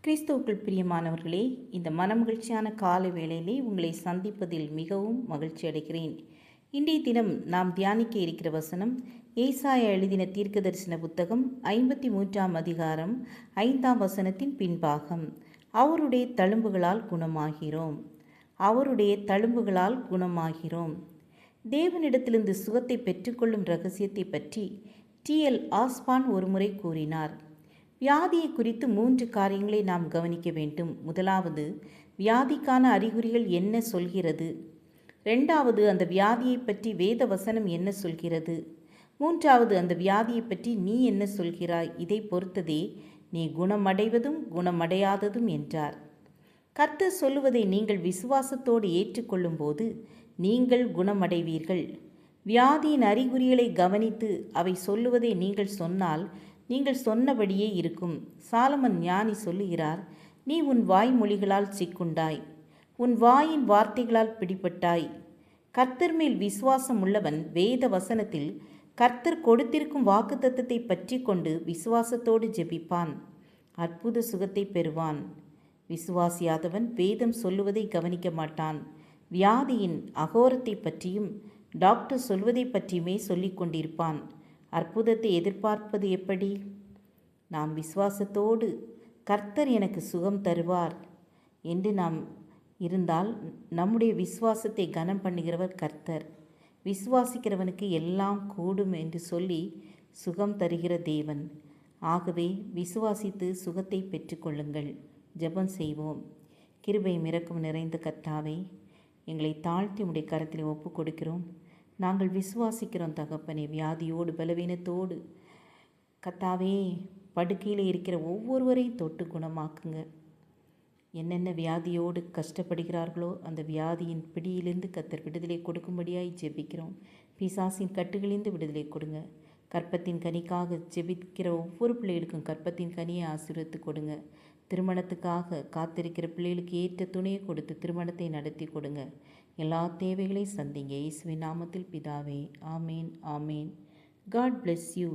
கிறிஸ்துவுக்குள் பிரியமானவர்களே, இந்த மனமகிழ்ச்சியான காலை வேளையிலே உங்களை சந்திப்பதில் மிகவும் மகிழ்ச்சி அடைகிறேன். இன்றைய தினம் நாம் தியானிக்க இருக்கிற வசனம் ஏசாயா எழுதின தீர்க்கதரிசன புத்தகம் 53ஆம் அதிகாரம் 5ஆம் வசனத்தின் பின்பாகம். அவருடைய தழும்புகளால் குணமாகிறோம். அவருடைய தழும்புகளால் குணமாகிறோம். தேவனிடத்திலிருந்து சுகத்தை பெற்றுக்கொள்ளும் இரகசியத்தை பற்றி T.L. ஆஸ்பான் ஒருமுறை கூறினார். வியாதியை குறித்து 3 காரியங்களை நாம் கவனிக்க வேண்டும். முதலாவது, வியாதிக்கான அறிகுறிகள் என்ன சொல்கிறது. ரெண்டாவது, அந்த வியாதியை பற்றி வேத வசனம் என்ன சொல்கிறது. மூன்றாவது, அந்த வியாதியை பற்றி நீ என்ன சொல்கிறாய். இதை பொறுத்ததே நீ குணமடைவதும் குணமடையாததும் என்றார். கர்த்தர் சொல்லுவதை நீங்கள் விசுவாசத்தோடு ஏற்றுக்கொள்ளும் போது நீங்கள் குணமடைவீர்கள். வியாதியின் அறிகுறிகளை கவனித்து அவை சொல்லுவதை நீங்கள் சொன்னால் நீங்கள் சொன்னபடியே இருக்கும். சாலமன் ஞானி சொல்லுகிறார், நீ உன் வாய்மொழிகளால் சிக்குண்டாய், உன் வாயின் வார்த்தைகளால் பிடிபட்டாய். கர்த்தர் மேல் விசுவாசம் உள்ளவன் வேத வசனத்தில் கர்த்தர் கொடுத்திருக்கும் வாக்குத்தத்தத்தை பற்றி கொண்டு விசுவாசத்தோடு ஜெபிப்பான், அற்புத சுகத்தை பெறுவான். விசுவாசியாதவன் வேதம் சொல்லுவதை கவனிக்க மாட்டான். வியாதியின் அகோரத்தை பற்றியும் டாக்டர் சொல்வதை பற்றியுமே சொல்லிக் கொண்டிருப்பான். அற்புதத்தை எதிர்பார்ப்பது எப்படி? நாம் விசுவாசத்தோடு கர்த்தர் எனக்கு சுகம் தருவார் என்று நாம் இருந்தால் நம்முடைய விசுவாசத்தை கனம் பண்ணுகிறவர் கர்த்தர். விசுவாசிக்கிறவனுக்கு எல்லாம் கூடும் என்று சொல்லி சுகம் தருகிற தேவன். ஆகவே விசுவாசித்து சுகத்தை பெற்றுக்கொள்ளுங்கள். ஜெபம் செய்வோம். கிருபையும் இரக்கம் நிறைந்த கர்த்தாவே, எங்களை தாழ்த்தி உடைய கரத்தில் ஒப்பு கொடுக்கிறோம். நாங்கள் விசுவாசிக்கிறோம் தகப்பனே. வியாதியோடு பலவீனத்தோடு கர்த்தாவே படுக்கையில் இருக்கிற ஒவ்வொருவரையும் தொட்டு குணமாக்குங்க. என்னென்ன வியாதியோடு கஷ்டப்படுகிறார்களோ அந்த வியாதியின் பிடியிலிருந்து கர்த்தர் விடுதலை கொடுக்கும்படியாய் ஜெபிக்கிறோம். பிசாசின் கட்டுகளிலிருந்து விடுதலை கொடுங்க. கற்பத்தின் கனிக்காக ஜெபிக்கிற ஒவ்வொரு பிள்ளைகளுக்கும் கற்பத்தின் கனியை ஆசீர்வதித்து கொடுங்க. திருமணத்துக்காக காத்திருக்கிற பிள்ளைகளுக்கு ஏற்ற துணையை கொடுத்து திருமணத்தை நடத்தி கொடுங்க. எல்லா தேவைகளையும் சந்திங்க. இயேசுவின் நாமத்தில் பிதாவே, ஆமேன், ஆமேன். God bless you.